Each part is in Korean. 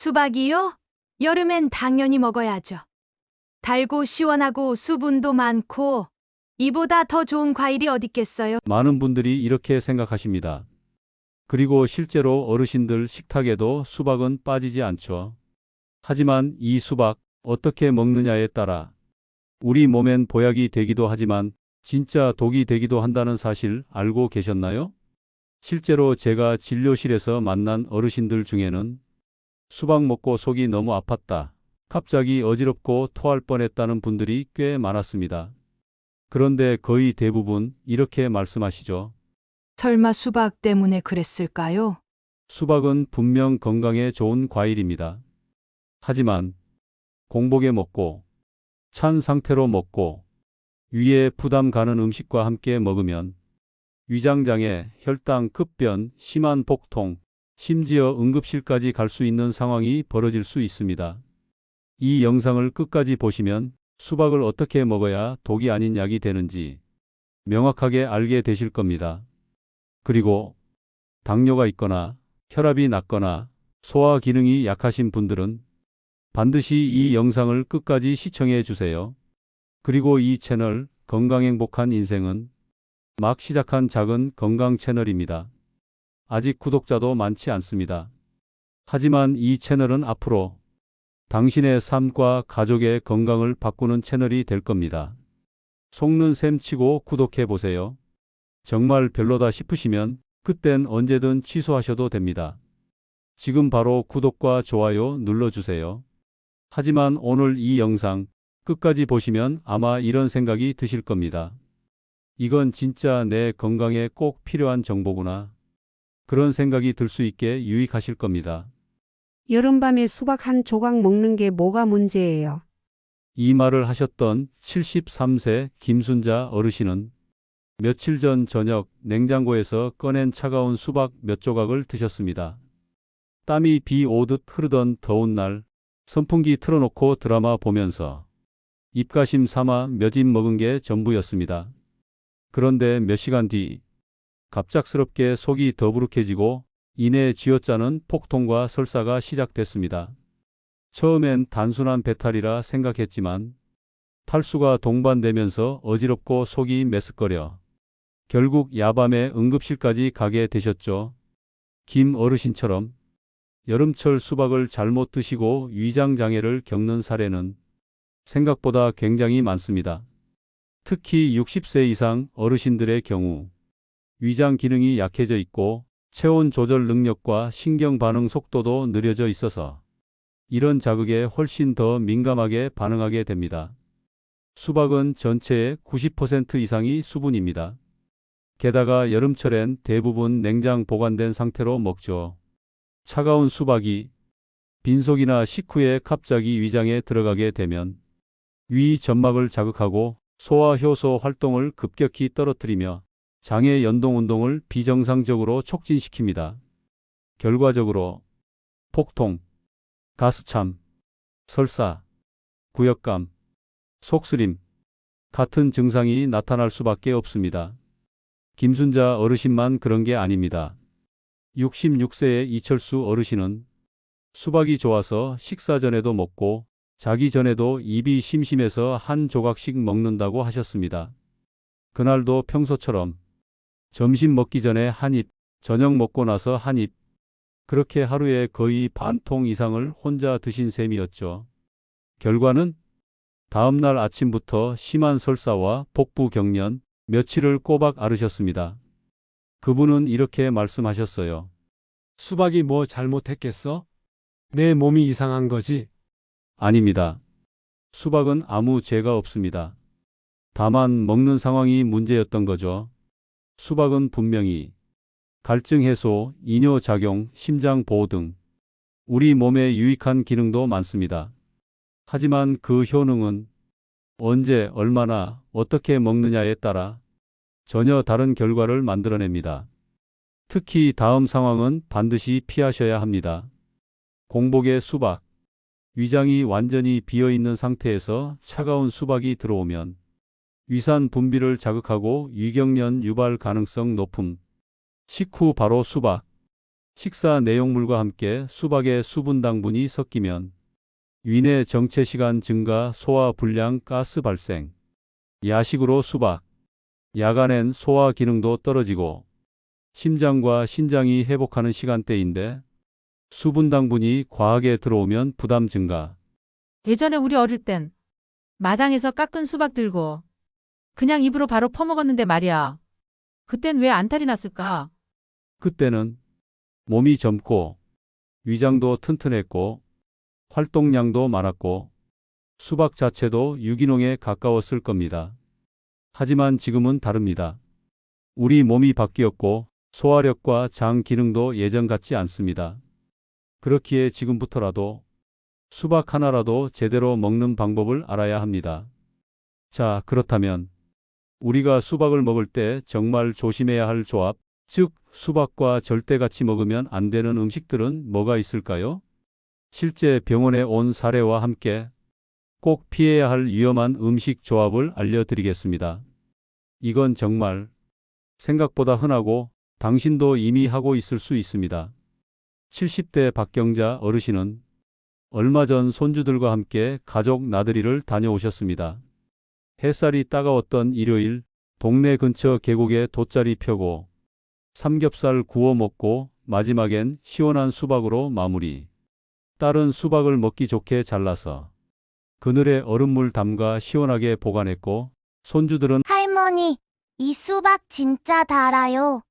수박이요? 여름엔 당연히 먹어야죠. 달고 시원하고 수분도 많고 이보다 더 좋은 과일이 어딨겠어요? 많은 분들이 이렇게 생각하십니다. 그리고 실제로 어르신들 식탁에도 수박은 빠지지 않죠. 하지만 이 수박 어떻게 먹느냐에 따라 우리 몸엔 보약이 되기도 하지만 진짜 독이 되기도 한다는 사실 알고 계셨나요? 실제로 제가 진료실에서 만난 어르신들 중에는 수박 먹고 속이 너무 아팠다, 갑자기 어지럽고 토할 뻔했다는 분들이 꽤 많았습니다. 그런데 거의 대부분 이렇게 말씀하시죠. 설마 수박 때문에 그랬을까요? 수박은 분명 건강에 좋은 과일입니다. 하지만 공복에 먹고 찬 상태로 먹고 위에 부담 가는 음식과 함께 먹으면 위장장애, 혈당 급변, 심한 복통, 심지어 응급실까지 갈 수 있는 상황이 벌어질 수 있습니다. 이 영상을 끝까지 보시면 수박을 어떻게 먹어야 독이 아닌 약이 되는지 명확하게 알게 되실 겁니다. 그리고 당뇨가 있거나 혈압이 낮거나 소화 기능이 약하신 분들은 반드시 이 영상을 끝까지 시청해 주세요. 그리고 이 채널 건강행복한 인생은 막 시작한 작은 건강 채널입니다. 아직 구독자도 많지 않습니다. 하지만 이 채널은 앞으로 당신의 삶과 가족의 건강을 바꾸는 채널이 될 겁니다. 속는 셈 치고 구독해 보세요. 정말 별로다 싶으시면 그땐 언제든 취소하셔도 됩니다. 지금 바로 구독과 좋아요 눌러주세요. 하지만 오늘 이 영상 끝까지 보시면 아마 이런 생각이 드실 겁니다. 이건 진짜 내 건강에 꼭 필요한 정보구나. 그런 생각이 들 수 있게 유익하실 겁니다. 여름밤에 수박 한 조각 먹는 게 뭐가 문제예요? 이 말을 하셨던 73세 김순자 어르신은 며칠 전 저녁 냉장고에서 꺼낸 차가운 수박 몇 조각을 드셨습니다. 땀이 비 오듯 흐르던 더운 날 선풍기 틀어놓고 드라마 보면서 입가심 삼아 몇 입 먹은 게 전부였습니다. 그런데 몇 시간 뒤 갑작스럽게 속이 더부룩해지고 이내 쥐어짜는 폭통과 설사가 시작됐습니다. 처음엔 단순한 배탈이라 생각했지만 탈수가 동반되면서 어지럽고 속이 메스꺼려 결국 야밤에 응급실까지 가게 되셨죠. 김 어르신처럼 여름철 수박을 잘못 드시고 위장장애를 겪는 사례는 생각보다 굉장히 많습니다. 특히 60세 이상 어르신들의 경우 위장 기능이 약해져 있고 체온 조절 능력과 신경 반응 속도도 느려져 있어서 이런 자극에 훨씬 더 민감하게 반응하게 됩니다. 수박은 전체의 90% 이상이 수분입니다. 게다가 여름철엔 대부분 냉장 보관된 상태로 먹죠. 차가운 수박이 빈속이나 식후에 갑자기 위장에 들어가게 되면 위 점막을 자극하고 소화 효소 활동을 급격히 떨어뜨리며 장의 연동 운동을 비정상적으로 촉진시킵니다. 결과적으로 폭통, 가스참, 설사, 구역감, 속쓰림 같은 증상이 나타날 수밖에 없습니다. 김순자 어르신만 그런 게 아닙니다. 66세의 이철수 어르신은 수박이 좋아서 식사 전에도 먹고 자기 전에도 입이 심심해서 한 조각씩 먹는다고 하셨습니다. 그날도 평소처럼 점심 먹기 전에 한 입, 저녁 먹고 나서 한 입, 그렇게 하루에 거의 반 통 이상을 혼자 드신 셈이었죠. 결과는 다음날 아침부터 심한 설사와 복부 경련, 며칠을 꼬박 앓으셨습니다. 그분은 이렇게 말씀하셨어요. 수박이 뭐 잘못했겠어? 내 몸이 이상한 거지. 아닙니다. 수박은 아무 죄가 없습니다. 다만 먹는 상황이 문제였던 거죠. 수박은 분명히 갈증 해소, 이뇨 작용, 심장 보호 등 우리 몸에 유익한 기능도 많습니다. 하지만 그 효능은 언제, 얼마나, 어떻게 먹느냐에 따라 전혀 다른 결과를 만들어냅니다. 특히 다음 상황은 반드시 피하셔야 합니다. 공복에 수박, 위장이 완전히 비어있는 상태에서 차가운 수박이 들어오면 위산 분비를 자극하고 위경련 유발 가능성 높음. 식후 바로 수박, 식사 내용물과 함께 수박의 수분 당분이 섞이면 위내 정체 시간 증가, 소화 불량, 가스 발생. 야식으로 수박. 야간엔 소화 기능도 떨어지고 심장과 신장이 회복하는 시간대인데 수분 당분이 과하게 들어오면 부담 증가. 예전에 우리 어릴 땐 마당에서 깎은 수박 들고 그냥 입으로 바로 퍼먹었는데 말이야. 그땐 왜 안탈이 났을까? 그때는 몸이 젊고 위장도 튼튼했고 활동량도 많았고 수박 자체도 유기농에 가까웠을 겁니다. 하지만 지금은 다릅니다. 우리 몸이 바뀌었고 소화력과 장 기능도 예전 같지 않습니다. 그렇기에 지금부터라도 수박 하나라도 제대로 먹는 방법을 알아야 합니다. 자, 그렇다면 우리가 수박을 먹을 때 정말 조심해야 할 조합, 즉 수박과 절대 같이 먹으면 안 되는 음식들은 뭐가 있을까요? 실제 병원에 온 사례와 함께 꼭 피해야 할 위험한 음식 조합을 알려드리겠습니다. 이건 정말 생각보다 흔하고 당신도 이미 하고 있을 수 있습니다. 70대 박경자 어르신은 얼마 전 손주들과 함께 가족 나들이를 다녀오셨습니다. 햇살이 따가웠던 일요일, 동네 근처 계곡에 돗자리 펴고 삼겹살 구워 먹고 마지막엔 시원한 수박으로 마무리. 딸은 수박을 먹기 좋게 잘라서 그늘에 얼음물 담가 시원하게 보관했고 손주들은 할머니, 이 수박 진짜 달아요.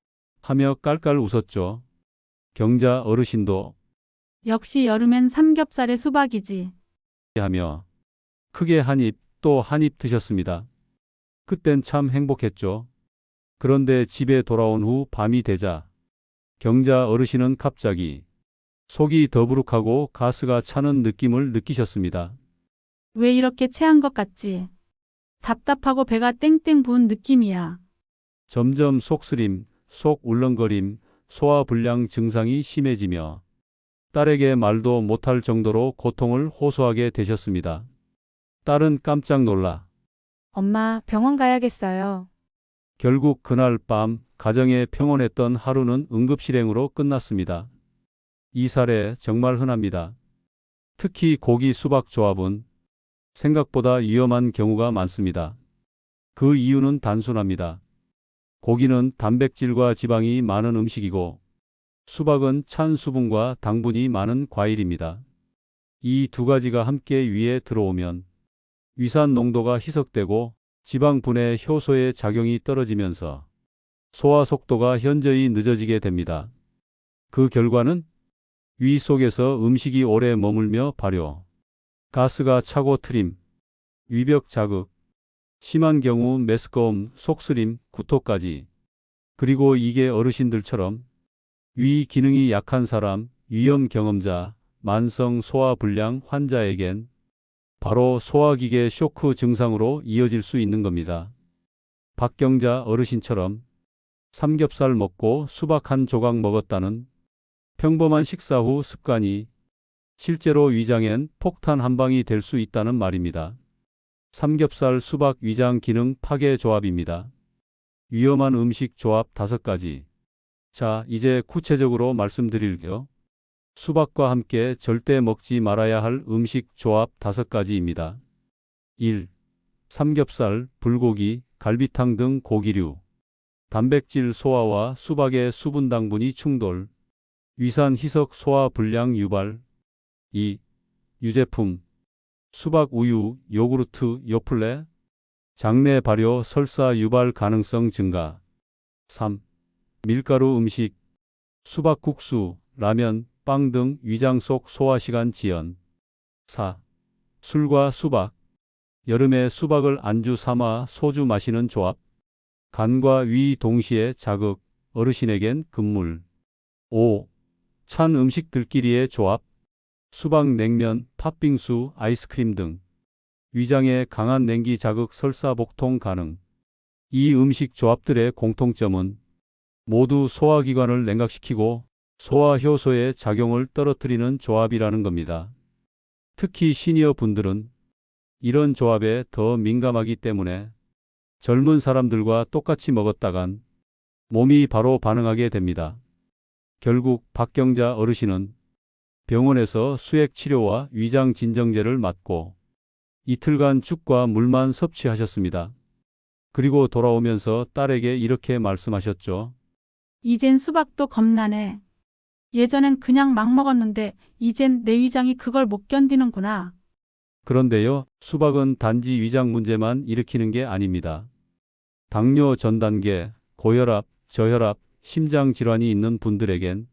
하며 깔깔 웃었죠. 경자 어르신도 역시 여름엔 삼겹살에 수박이지. 하며 크게 한 입 또 한 입 드셨습니다. 그땐 참 행복했죠. 그런데 집에 돌아온 후 밤이 되자 경자 어르신은 갑자기 속이 더부룩하고 가스가 차는 느낌을 느끼셨습니다. 왜 이렇게 체한 것 같지? 답답하고 배가 땡땡 부은 느낌이야. 점점 속쓰림, 속 울렁거림, 소화불량 증상이 심해지며 딸에게 말도 못할 정도로 고통을 호소하게 되셨습니다. 딸은 깜짝 놀라 엄마, 병원 가야겠어요. 결국 그날 밤 가정에 평온했던 하루는 응급실행으로 끝났습니다. 이 사례 정말 흔합니다. 특히 고기 수박 조합은 생각보다 위험한 경우가 많습니다. 그 이유는 단순합니다. 고기는 단백질과 지방이 많은 음식이고 수박은 찬 수분과 당분이 많은 과일입니다. 이 두 가지가 함께 위에 들어오면 위산 농도가 희석되고 지방 분해 효소의 작용이 떨어지면서 소화 속도가 현저히 늦어지게 됩니다. 그 결과는 위 속에서 음식이 오래 머물며 발효, 가스가 차고 트림, 위벽 자극, 심한 경우 메스꺼움, 속쓰림, 구토까지. 그리고 이게 어르신들처럼 위 기능이 약한 사람, 위험 경험자, 만성 소화불량 환자에겐 바로 소화기계 쇼크 증상으로 이어질 수 있는 겁니다. 박경자 어르신처럼 삼겹살 먹고 수박 한 조각 먹었다는 평범한 식사 후 습관이 실제로 위장엔 폭탄 한 방이 될 수 있다는 말입니다. 삼겹살 수박 위장 기능 파괴 조합입니다. 위험한 음식 조합 5가지. 자, 이제 구체적으로 말씀드릴게요. 수박과 함께 절대 먹지 말아야 할 음식 조합 5가지입니다. 1. 삼겹살, 불고기, 갈비탕 등 고기류. 단백질 소화와 수박의 수분 당분이 충돌. 위산 희석 소화 불량 유발. 2. 유제품. 수박 우유, 요구르트, 요플레. 장내 발효 설사 유발 가능성 증가. 3. 밀가루 음식. 수박국수, 라면, 빵 등 위장 속 소화시간 지연. 4. 술과 수박. 여름에 수박을 안주 삼아 소주 마시는 조합. 간과 위 동시에 자극, 어르신에겐 금물. 5. 찬 음식들끼리의 조합. 수박 냉면, 팥빙수, 아이스크림 등. 위장에 강한 냉기 자극 설사 복통 가능. 이 음식 조합들의 공통점은 모두 소화기관을 냉각시키고 소화 효소의 작용을 떨어뜨리는 조합이라는 겁니다. 특히 시니어 분들은 이런 조합에 더 민감하기 때문에 젊은 사람들과 똑같이 먹었다간 몸이 바로 반응하게 됩니다. 결국 박경자 어르신은 병원에서 수액 치료와 위장 진정제를 맞고 이틀간 죽과 물만 섭취하셨습니다. 그리고 돌아오면서 딸에게 이렇게 말씀하셨죠. 이젠 수박도 겁나네. 예전엔 그냥 막 먹었는데 이젠 내 위장이 그걸 못 견디는구나. 그런데요, 수박은 단지 위장 문제만 일으키는 게 아닙니다. 당뇨 전 단계, 고혈압, 저혈압, 심장 질환이 있는 분들에겐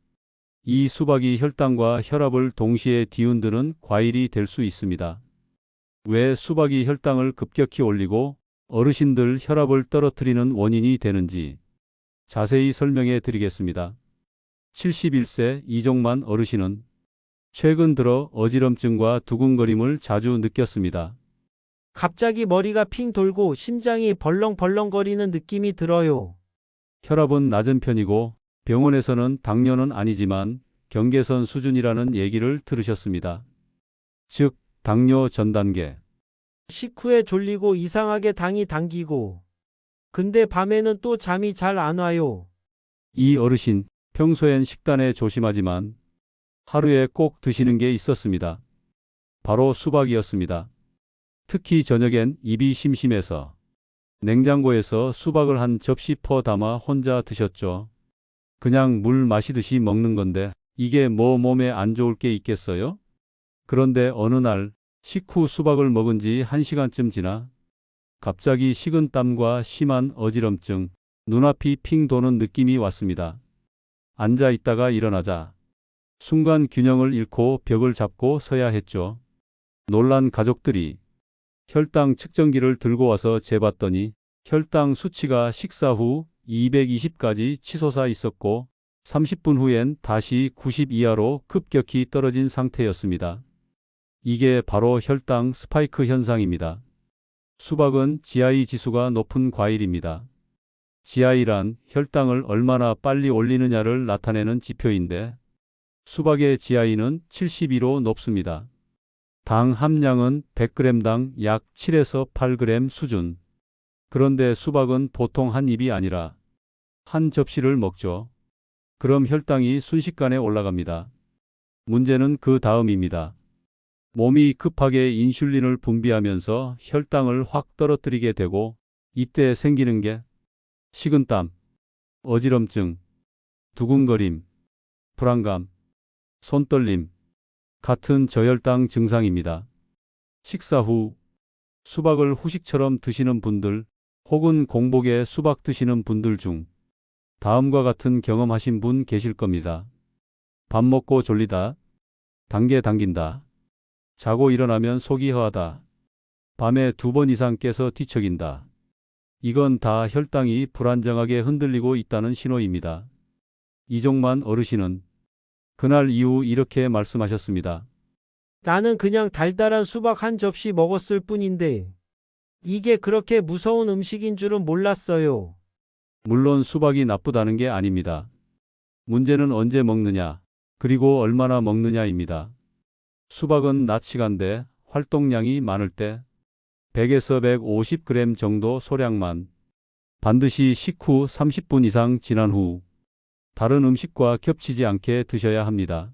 이 수박이 혈당과 혈압을 동시에 뒤흔드는 과일이 될 수 있습니다. 왜 수박이 혈당을 급격히 올리고 어르신들 혈압을 떨어뜨리는 원인이 되는지 자세히 설명해 드리겠습니다. 71세 이종만 어르신은 최근 들어 어지럼증과 두근거림을 자주 느꼈습니다. 갑자기 머리가 핑 돌고 심장이 벌렁벌렁거리는 느낌이 들어요. 혈압은 낮은 편이고 병원에서는 당뇨는 아니지만 경계선 수준이라는 얘기를 들으셨습니다. 즉, 당뇨 전 단계. 식후에 졸리고 이상하게 당이 당기고. 근데 밤에는 또 잠이 잘 안 와요. 이 어르신, 평소엔 식단에 조심하지만 하루에 꼭 드시는 게 있었습니다. 바로 수박이었습니다. 특히 저녁엔 입이 심심해서 냉장고에서 수박을 한 접시 퍼 담아 혼자 드셨죠. 그냥 물 마시듯이 먹는 건데 이게 뭐 몸에 안 좋을 게 있겠어요? 그런데 어느 날 식후 수박을 먹은 지 1시간쯤 지나 갑자기 식은 땀과 심한 어지럼증, 눈앞이 핑 도는 느낌이 왔습니다. 앉아 있다가 일어나자 순간 균형을 잃고 벽을 잡고 서야 했죠. 놀란 가족들이 혈당 측정기를 들고 와서 재봤더니 혈당 수치가 식사 후 220까지 치솟아 있었고 30분 후엔 다시 90 이하로 급격히 떨어진 상태였습니다. 이게 바로 혈당 스파이크 현상입니다. 수박은 GI 지수가 높은 과일입니다. GI란 혈당을 얼마나 빨리 올리느냐를 나타내는 지표인데 수박의 GI는 72로 높습니다. 당 함량은 100g당 약 7에서 8g 수준. 그런데 수박은 보통 한 입이 아니라 한 접시를 먹죠. 그럼 혈당이 순식간에 올라갑니다. 문제는 그 다음입니다. 몸이 급하게 인슐린을 분비하면서 혈당을 확 떨어뜨리게 되고 이때 생기는 게 식은땀, 어지럼증, 두근거림, 불안감, 손떨림 같은 저혈당 증상입니다. 식사 후 수박을 후식처럼 드시는 분들 혹은 공복에 수박 드시는 분들 중 다음과 같은 경험하신 분 계실 겁니다. 밥 먹고 졸리다, 당긴다, 자고 일어나면 속이 허하다, 밤에 2번 이상 깨서 뒤척인다. 이건 다 혈당이 불안정하게 흔들리고 있다는 신호입니다. 이종만 어르신은 그날 이후 이렇게 말씀하셨습니다. 나는 그냥 달달한 수박 한 접시 먹었을 뿐인데 이게 그렇게 무서운 음식인 줄은 몰랐어요. 물론 수박이 나쁘다는 게 아닙니다. 문제는 언제 먹느냐, 그리고 얼마나 먹느냐입니다. 수박은 낮 시간대 활동량이 많을 때 100에서 150g 정도 소량만 반드시 식후 30분 이상 지난 후 다른 음식과 겹치지 않게 드셔야 합니다.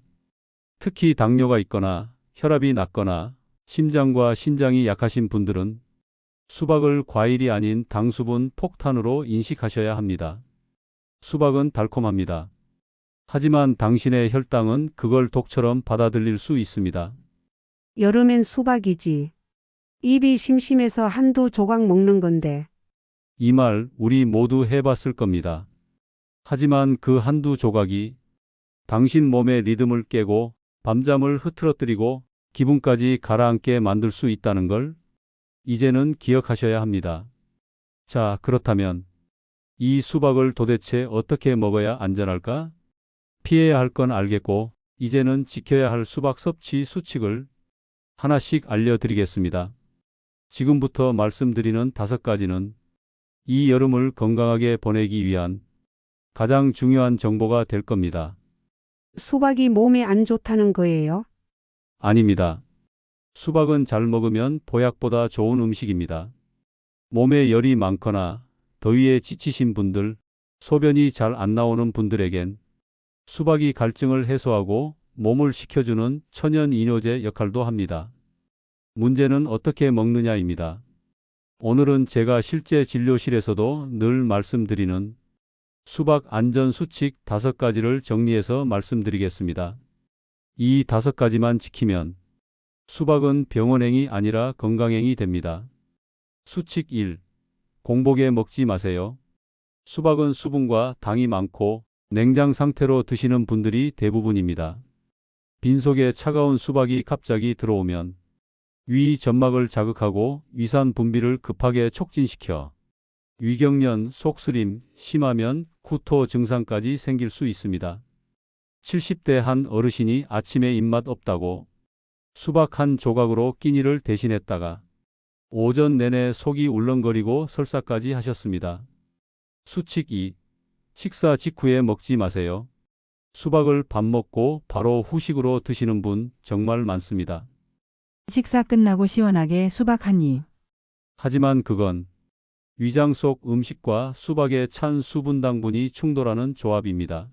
특히 당뇨가 있거나 혈압이 낮거나 심장과 신장이 약하신 분들은 수박을 과일이 아닌 당수분 폭탄으로 인식하셔야 합니다. 수박은 달콤합니다. 하지만 당신의 혈당은 그걸 독처럼 받아들일 수 있습니다. 여름엔 수박이지. 입이 심심해서 한두 조각 먹는 건데. 이 말 우리 모두 해봤을 겁니다. 하지만 그 한두 조각이 당신 몸의 리듬을 깨고 밤잠을 흐트러뜨리고 기분까지 가라앉게 만들 수 있다는 걸 이제는 기억하셔야 합니다. 자, 그렇다면 이 수박을 도대체 어떻게 먹어야 안전할까? 피해야 할 건 알겠고 이제는 지켜야 할 수박 섭취 수칙을 하나씩 알려드리겠습니다. 지금부터 말씀드리는 5가지는 이 여름을 건강하게 보내기 위한 가장 중요한 정보가 될 겁니다. 수박이 몸에 안 좋다는 거예요? 아닙니다. 수박은 잘 먹으면 보약보다 좋은 음식입니다. 몸에 열이 많거나 더위에 지치신 분들, 소변이 잘 안 나오는 분들에겐 수박이 갈증을 해소하고 몸을 식혀주는 천연이뇨제 역할도 합니다. 문제는 어떻게 먹느냐입니다. 오늘은 제가 실제 진료실에서도 늘 말씀드리는 수박 안전 수칙 5가지를 정리해서 말씀드리겠습니다. 이 5가지만 지키면 수박은 병원행이 아니라 건강행이 됩니다. 수칙 1. 공복에 먹지 마세요. 수박은 수분과 당이 많고 냉장 상태로 드시는 분들이 대부분입니다. 빈속에 차가운 수박이 갑자기 들어오면 위 점막을 자극하고 위산 분비를 급하게 촉진시켜 위경련, 속쓰림, 심하면 구토 증상까지 생길 수 있습니다. 70대 한 어르신이 아침에 입맛 없다고 수박 한 조각으로 끼니를 대신했다가 오전 내내 속이 울렁거리고 설사까지 하셨습니다. 수칙 2. 식사 직후에 먹지 마세요. 수박을 밥 먹고 바로 후식으로 드시는 분 정말 많습니다. 식사 끝나고 시원하게 수박 한 입. 하지만 그건 위장 속 음식과 수박의 찬 수분 당분이 충돌하는 조합입니다.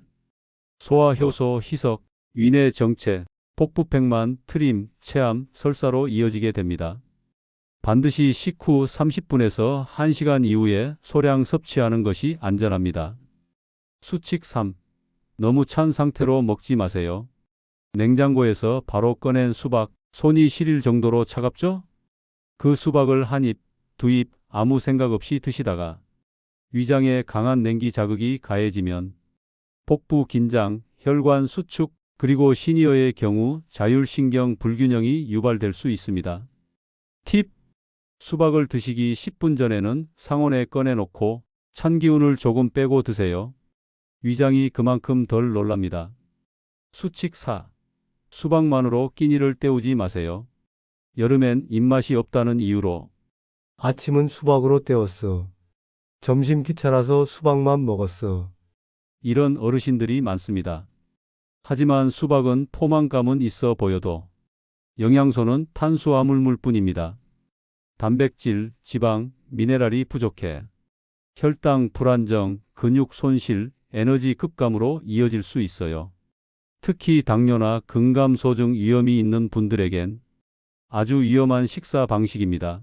소화 효소 희석, 위내 정체, 복부 팽만, 트림, 체함, 설사로 이어지게 됩니다. 반드시 식후 30분에서 1시간 이후에 소량 섭취하는 것이 안전합니다. 수칙 3. 너무 찬 상태로 먹지 마세요. 냉장고에서 바로 꺼낸 수박, 손이 시릴 정도로 차갑죠? 그 수박을 한 입, 두 입 아무 생각 없이 드시다가 위장에 강한 냉기 자극이 가해지면 복부 긴장, 혈관 수축, 그리고 시니어의 경우 자율신경 불균형이 유발될 수 있습니다. 팁! 수박을 드시기 10분 전에는 상온에 꺼내놓고 찬 기운을 조금 빼고 드세요. 위장이 그만큼 덜 놀랍니다. 수칙 4. 수박만으로 끼니를 때우지 마세요. 여름엔 입맛이 없다는 이유로 아침은 수박으로 때웠어. 점심 귀찮아서 수박만 먹었어. 이런 어르신들이 많습니다. 하지만 수박은 포만감은 있어 보여도 영양소는 탄수화물물 뿐입니다. 단백질, 지방, 미네랄이 부족해 혈당 불안정, 근육 손실, 에너지 급감으로 이어질 수 있어요. 특히 당뇨나 근감소증 위험이 있는 분들에겐 아주 위험한 식사 방식입니다.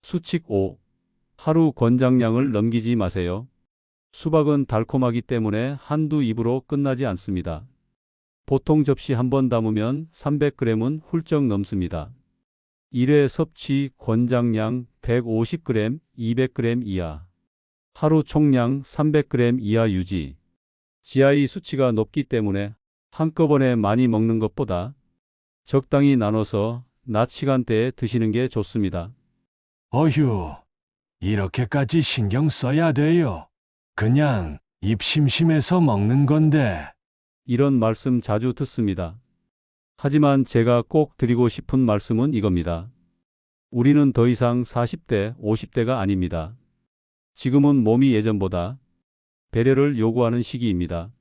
수칙 5. 하루 권장량을 넘기지 마세요. 수박은 달콤하기 때문에 한두 입으로 끝나지 않습니다. 보통 접시 한 번 담으면 300g은 훌쩍 넘습니다. 1회 섭취 권장량 150g, 200g 이하. 하루 총량 300g 이하 유지. GI 수치가 높기 때문에 한꺼번에 많이 먹는 것보다 적당히 나눠서 낮 시간대에 드시는 게 좋습니다. 어휴, 이렇게까지 신경 써야 돼요. 그냥 입 심심해서 먹는 건데. 이런 말씀 자주 듣습니다. 하지만 제가 꼭 드리고 싶은 말씀은 이겁니다. 우리는 더 이상 40대, 50대가 아닙니다. 지금은 몸이 예전보다 배려를 요구하는 시기입니다.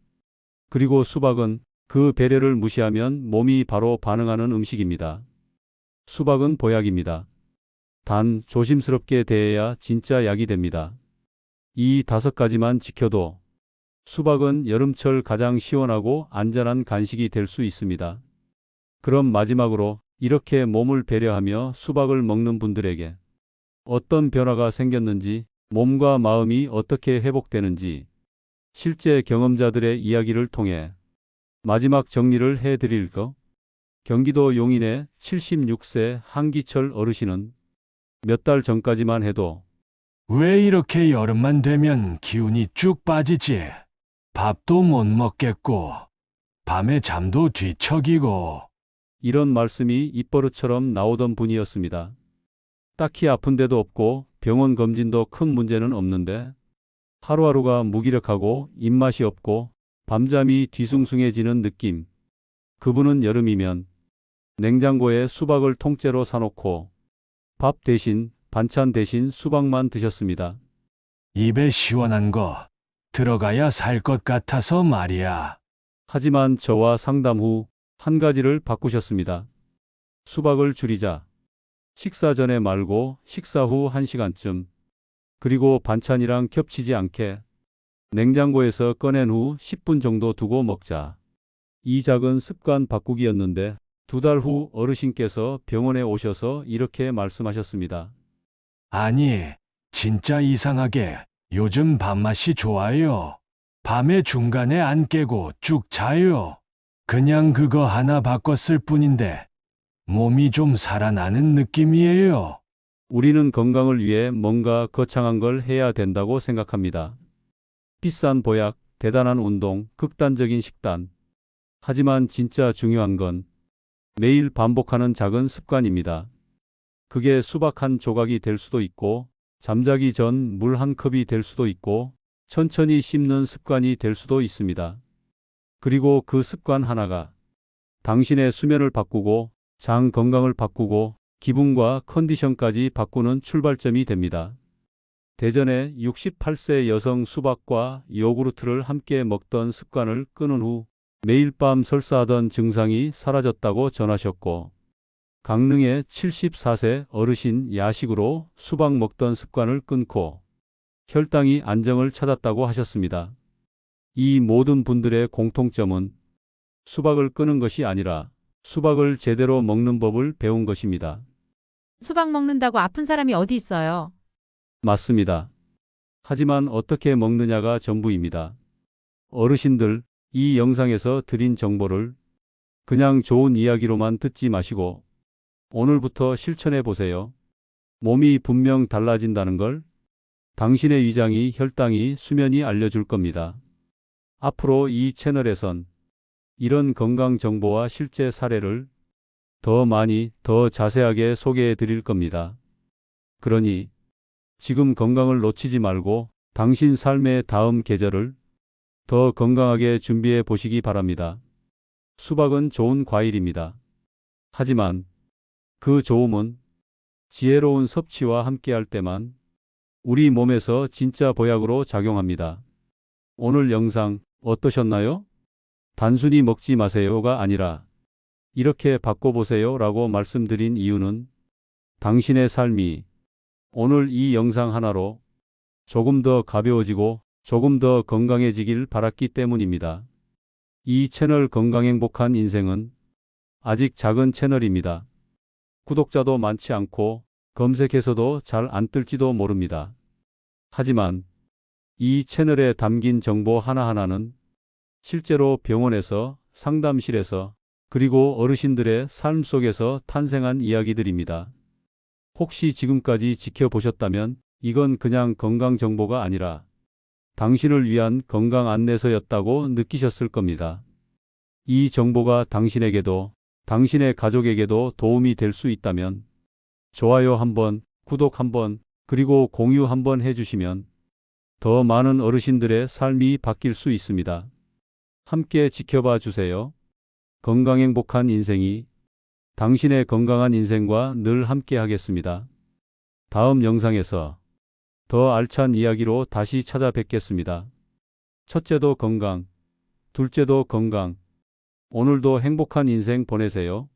그리고 수박은 그 배려를 무시하면 몸이 바로 반응하는 음식입니다. 수박은 보약입니다. 단 조심스럽게 대해야 진짜 약이 됩니다. 이 5가지만 지켜도 수박은 여름철 가장 시원하고 안전한 간식이 될 수 있습니다. 그럼 마지막으로 이렇게 몸을 배려하며 수박을 먹는 분들에게 어떤 변화가 생겼는지, 몸과 마음이 어떻게 회복되는지 실제 경험자들의 이야기를 통해 마지막 정리를 해드릴 거. 경기도 용인의 76세 한기철 어르신은 몇 달 전까지만 해도 왜 이렇게 여름만 되면 기운이 쭉 빠지지? 밥도 못 먹겠고, 밤에 잠도 뒤척이고. 이런 말씀이 입버릇처럼 나오던 분이었습니다. 딱히 아픈 데도 없고 병원 검진도 큰 문제는 없는데 하루하루가 무기력하고 입맛이 없고 밤잠이 뒤숭숭해지는 느낌. 그분은 여름이면 냉장고에 수박을 통째로 사놓고 밥 대신 반찬 대신 수박만 드셨습니다. 입에 시원한 거 들어가야 살 것 같아서 말이야. 하지만 저와 상담 후 한 가지를 바꾸셨습니다. 수박을 줄이자. 식사 전에 말고 식사 후 1시간쯤. 그리고 반찬이랑 겹치지 않게. 냉장고에서 꺼낸 후 10분 정도 두고 먹자. 이 작은 습관 바꾸기였는데 2달 후 어르신께서 병원에 오셔서 이렇게 말씀하셨습니다. 아니, 진짜 이상하게 요즘 밥맛이 좋아요. 밤에 중간에 안 깨고 쭉 자요. 그냥 그거 하나 바꿨을 뿐인데 몸이 좀 살아나는 느낌이에요. 우리는 건강을 위해 뭔가 거창한 걸 해야 된다고 생각합니다. 비싼 보약, 대단한 운동, 극단적인 식단. 하지만 진짜 중요한 건 매일 반복하는 작은 습관입니다. 그게 수박 한 조각이 될 수도 있고, 잠자기 전 물 한 컵이 될 수도 있고, 천천히 씹는 습관이 될 수도 있습니다. 그리고 그 습관 하나가 당신의 수면을 바꾸고, 장 건강을 바꾸고, 기분과 컨디션까지 바꾸는 출발점이 됩니다. 대전의 68세 여성 수박과 요구르트를 함께 먹던 습관을 끊은 후 매일 밤 설사하던 증상이 사라졌다고 전하셨고, 강릉의 74세 어르신 야식으로 수박 먹던 습관을 끊고 혈당이 안정을 찾았다고 하셨습니다. 이 모든 분들의 공통점은 수박을 끊은 것이 아니라 수박을 제대로 먹는 법을 배운 것입니다. 수박 먹는다고 아픈 사람이 어디 있어요? 맞습니다. 하지만 어떻게 먹느냐가 전부입니다. 어르신들, 이 영상에서 드린 정보를 그냥 좋은 이야기로만 듣지 마시고 오늘부터 실천해 보세요. 몸이 분명 달라진다는 걸 당신의 위장이, 혈당이, 수면이 알려줄 겁니다. 앞으로 이 채널에선 이런 건강 정보와 실제 사례를 더 많이, 더 자세하게 소개해 드릴 겁니다. 그러니 지금 건강을 놓치지 말고 당신 삶의 다음 계절을 더 건강하게 준비해 보시기 바랍니다. 수박은 좋은 과일입니다. 하지만 그 좋음은 지혜로운 섭취와 함께할 때만 우리 몸에서 진짜 보약으로 작용합니다. 오늘 영상 어떠셨나요? 단순히 먹지 마세요가 아니라 이렇게 바꿔보세요 라고 말씀드린 이유는 당신의 삶이 오늘 이 영상 하나로 조금 더 가벼워지고 조금 더 건강해지길 바랐기 때문입니다. 이 채널 건강행복한 인생은 아직 작은 채널입니다. 구독자도 많지 않고 검색해서도 잘 안 뜰지도 모릅니다. 하지만 이 채널에 담긴 정보 하나하나는 실제로 병원에서, 상담실에서, 그리고 어르신들의 삶 속에서 탄생한 이야기들입니다. 혹시 지금까지 지켜보셨다면 이건 그냥 건강 정보가 아니라 당신을 위한 건강 안내서였다고 느끼셨을 겁니다. 이 정보가 당신에게도 당신의 가족에게도 도움이 될 수 있다면 좋아요 한번, 구독 한번, 그리고 공유 한번 해주시면 더 많은 어르신들의 삶이 바뀔 수 있습니다. 함께 지켜봐 주세요. 건강행복한 인생이 당신의 건강한 인생과 늘 함께 하겠습니다. 다음 영상에서 더 알찬 이야기로 다시 찾아뵙겠습니다. 첫째도 건강, 둘째도 건강. 오늘도 행복한 인생 보내세요.